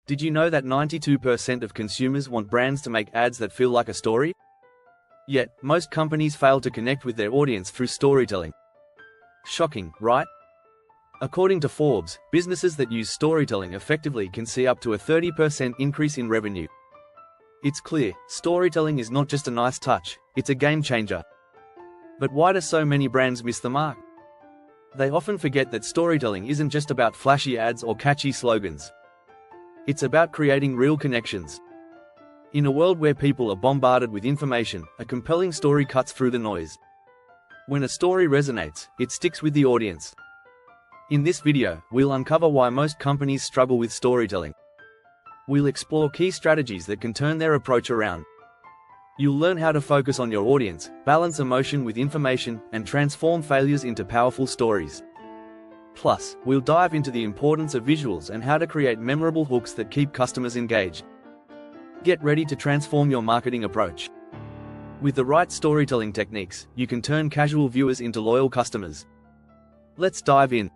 Did you know that 92% of consumers want brands to make ads that feel like a story? Yet, most companies fail to connect with their audience through storytelling. Shocking, right? According to Forbes, businesses that use storytelling effectively can see up to a 30% increase in revenue. It's clear, storytelling is not just a nice touch, it's a game changer. But why do so many brands miss the mark? They often forget that storytelling isn't just about flashy ads or catchy slogans. It's about creating real connections. In a world where people are bombarded with information, a compelling story cuts through the noise. When a story resonates, it sticks with the audience. In this video, we'll uncover why most companies struggle with storytelling. We'll explore key strategies that can turn their approach around. You'll learn how to focus on your audience, balance emotion with information, and transform failures into powerful stories. Plus, we'll dive into the importance of visuals and how to create memorable hooks that keep customers engaged. Get ready to transform your marketing approach. With the right storytelling techniques, you can turn casual viewers into loyal customers. Let's dive in.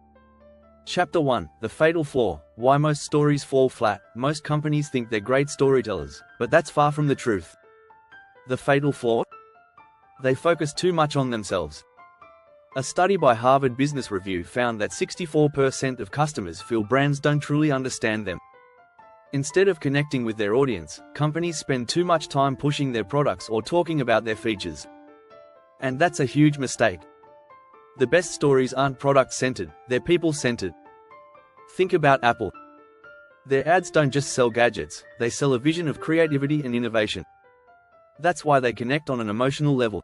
Chapter 1: The Fatal Flaw. Why most stories fall flat. Most companies think they're great storytellers, but that's far from the truth. The fatal flaw? They focus too much on themselves. A study by Harvard Business Review found that 64% of customers feel brands don't truly understand them. Instead of connecting with their audience, companies spend too much time pushing their products or talking about their features. And that's a huge mistake. The best stories aren't product-centered, they're people-centered. Think about Apple. Their ads don't just sell gadgets, they sell a vision of creativity and innovation. That's why they connect on an emotional level.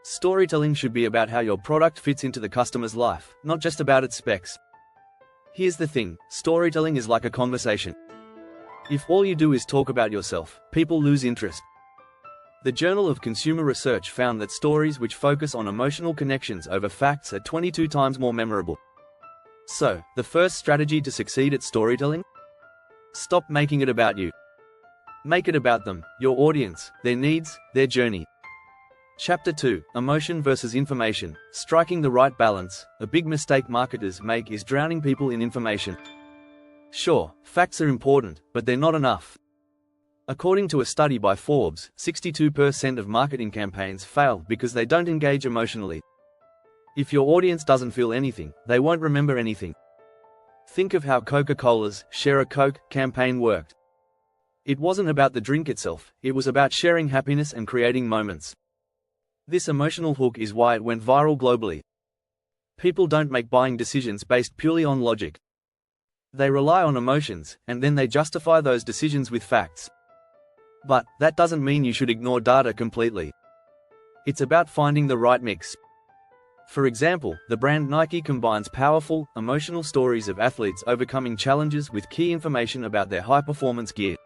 Storytelling should be about how your product fits into the customer's life, not just about its specs. Here's the thing, storytelling is like a conversation. If all you do is talk about yourself, people lose interest. The Journal of Consumer Research found that stories which focus on emotional connections over facts are 22 times more memorable. So, the first strategy to succeed at storytelling? Stop making it about you. Make it about them, your audience, their needs, their journey. Chapter 2: Emotion versus Information. Striking the right balance. A big mistake marketers make is drowning people in information. Sure, facts are important, but they're not enough. According to a study by Forbes, 62% of marketing campaigns fail because they don't engage emotionally. If your audience doesn't feel anything, they won't remember anything. Think of how Coca-Cola's "Share a Coke" campaign worked. It wasn't about the drink itself, it was about sharing happiness and creating moments. This emotional hook is why it went viral globally. People don't make buying decisions based purely on logic. They rely on emotions, and then they justify those decisions with facts. But that doesn't mean you should ignore data completely. It's about finding the right mix. For example, the brand Nike combines powerful, emotional stories of athletes overcoming challenges with key information about their high-performance gear.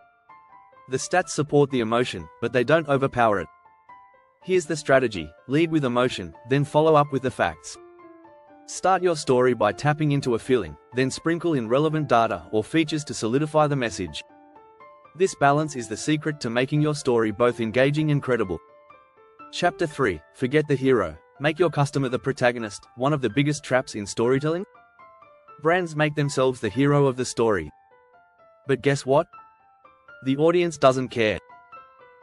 The stats support the emotion, but they don't overpower it. Here's the strategy: lead with emotion, then follow up with the facts. Start your story by tapping into a feeling, then sprinkle in relevant data or features to solidify the message. This balance is the secret to making your story both engaging and credible. Chapter 3: Forget the hero. Make your customer the protagonist. One of the biggest traps in storytelling? Brands make themselves the hero of the story. But guess what? The audience doesn't care.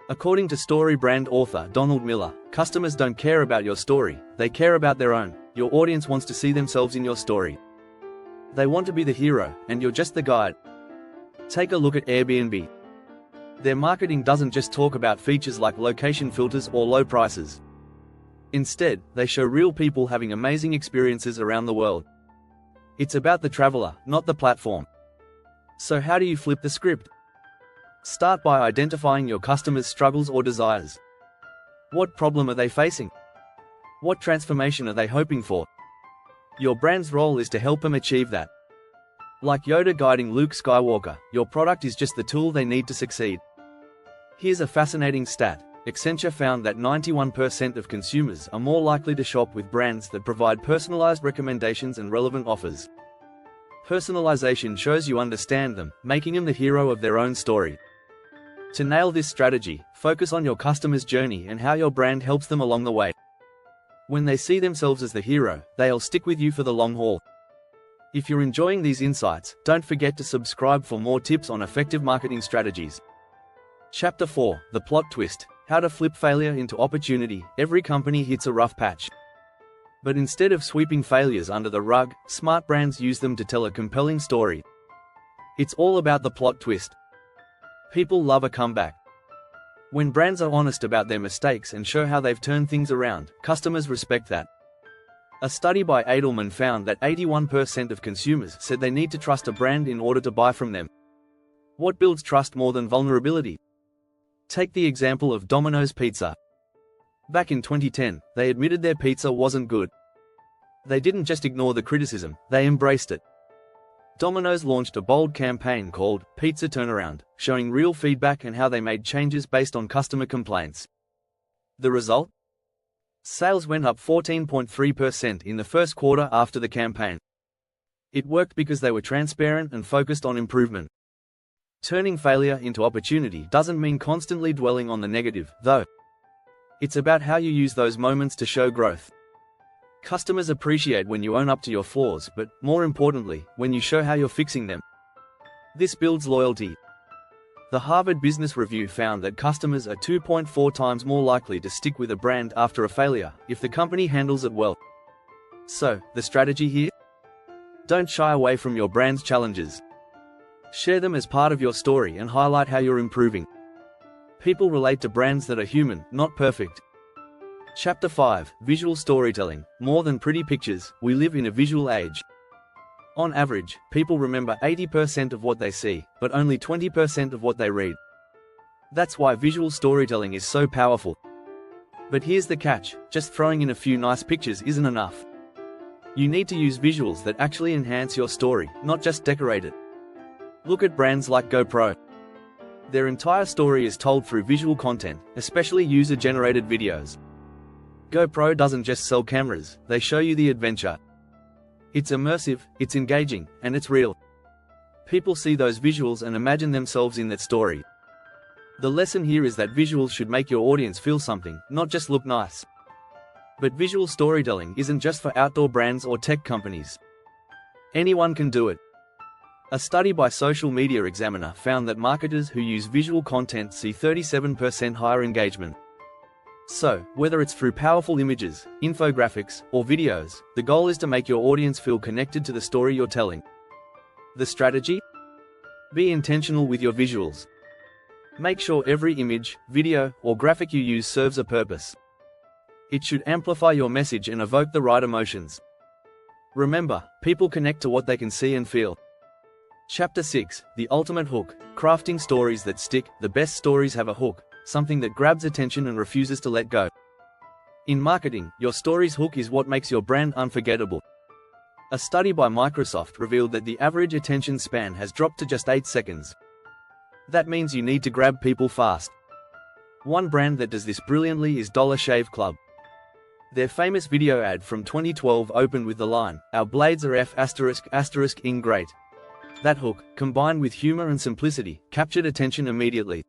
According to story brand author Donald Miller, customers don't care about your story, they care about their own. Your audience wants to see themselves in your story. They want to be the hero, and you're just the guide. Take a look at Airbnb. Their marketing doesn't just talk about features like location filters or low prices. Instead, they show real people having amazing experiences around the world. It's about the traveler, not the platform. So how do you flip the script? Start by identifying your customers' struggles or desires. What problem are they facing? What transformation are they hoping for? Your brand's role is to help them achieve that. Like Yoda guiding Luke Skywalker, your product is just the tool they need to succeed. Here's a fascinating stat. Accenture found that 91% of consumers are more likely to shop with brands that provide personalized recommendations and relevant offers. Personalization shows you understand them, making them the hero of their own story. To nail this strategy, focus on your customer's journey and how your brand helps them along the way. When they see themselves as the hero, they'll stick with you for the long haul. If you're enjoying these insights, don't forget to subscribe for more tips on effective marketing strategies. Chapter 4: The Plot Twist. How to flip failure into opportunity. Every company hits a rough patch. But instead of sweeping failures under the rug, smart brands use them to tell a compelling story. It's all about the plot twist. People love a comeback. When brands are honest about their mistakes and show how they've turned things around, customers respect that. A study by Edelman found that 81% of consumers said they need to trust a brand in order to buy from them. What builds trust more than vulnerability? Take the example of Domino's Pizza. Back in 2010, they admitted their pizza wasn't good. They didn't just ignore the criticism, they embraced it. Domino's launched a bold campaign called Pizza Turnaround, showing real feedback and how they made changes based on customer complaints. The result? Sales went up 14.3% in the first quarter after the campaign. It worked because they were transparent and focused on improvement. Turning failure into opportunity doesn't mean constantly dwelling on the negative, though. It's about how you use those moments to show growth. Customers appreciate when you own up to your flaws, but, more importantly, when you show how you're fixing them. This builds loyalty. The Harvard Business Review found that customers are 2.4 times more likely to stick with a brand after a failure, if the company handles it well. So, the strategy here? Don't shy away from your brand's challenges. Share them as part of your story and highlight how you're improving. People relate to brands that are human, not perfect. Chapter 5: Visual Storytelling. More than pretty pictures, we live in a visual age. On average, people remember 80% of what they see, but only 20% of what they read. That's why visual storytelling is so powerful. But here's the catch: just throwing in a few nice pictures isn't enough. You need to use visuals that actually enhance your story, not just decorate it. Look at brands like GoPro. Their entire story is told through visual content, especially user-generated videos. GoPro doesn't just sell cameras, they show you the adventure. It's immersive, it's engaging, and it's real. People see those visuals and imagine themselves in that story. The lesson here is that visuals should make your audience feel something, not just look nice. But visual storytelling isn't just for outdoor brands or tech companies. Anyone can do it. A study by Social Media Examiner found that marketers who use visual content see 37% higher engagement. So, whether it's through powerful images, infographics, or videos, the goal is to make your audience feel connected to the story you're telling. The strategy? Be intentional with your visuals. Make sure every image, video, or graphic you use serves a purpose. It should amplify your message and evoke the right emotions. Remember, people connect to what they can see and feel. Chapter 6: The Ultimate Hook. Crafting stories that stick. The best stories have a hook, something that grabs attention and refuses to let go. In marketing, your story's hook is what makes your brand unforgettable. A study by Microsoft revealed that the average attention span has dropped to just 8 seconds. That means you need to grab people fast. One brand that does this brilliantly is Dollar Shave Club. Their famous video ad from 2012 opened with the line, "Our blades are ****ing great." That hook, combined with humor and simplicity, captured attention immediately.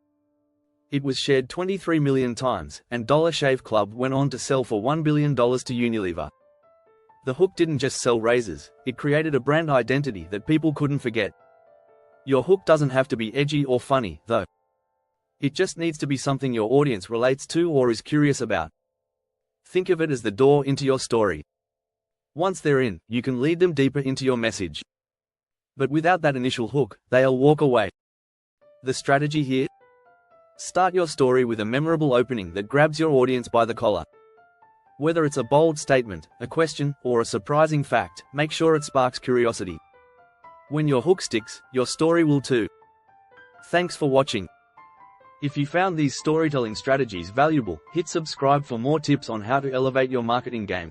It was shared 23 million times, and Dollar Shave Club went on to sell for $1 billion to Unilever. The hook didn't just sell razors, it created a brand identity that people couldn't forget. Your hook doesn't have to be edgy or funny, though. It just needs to be something your audience relates to or is curious about. Think of it as the door into your story. Once they're in, you can lead them deeper into your message. But without that initial hook, they'll walk away. The strategy here? Start your story with a memorable opening that grabs your audience by the collar. Whether it's a bold statement, a question, or a surprising fact, make sure it sparks curiosity. When your hook sticks, your story will too. Thanks for watching. If you found these storytelling strategies valuable, hit subscribe for more tips on how to elevate your marketing game.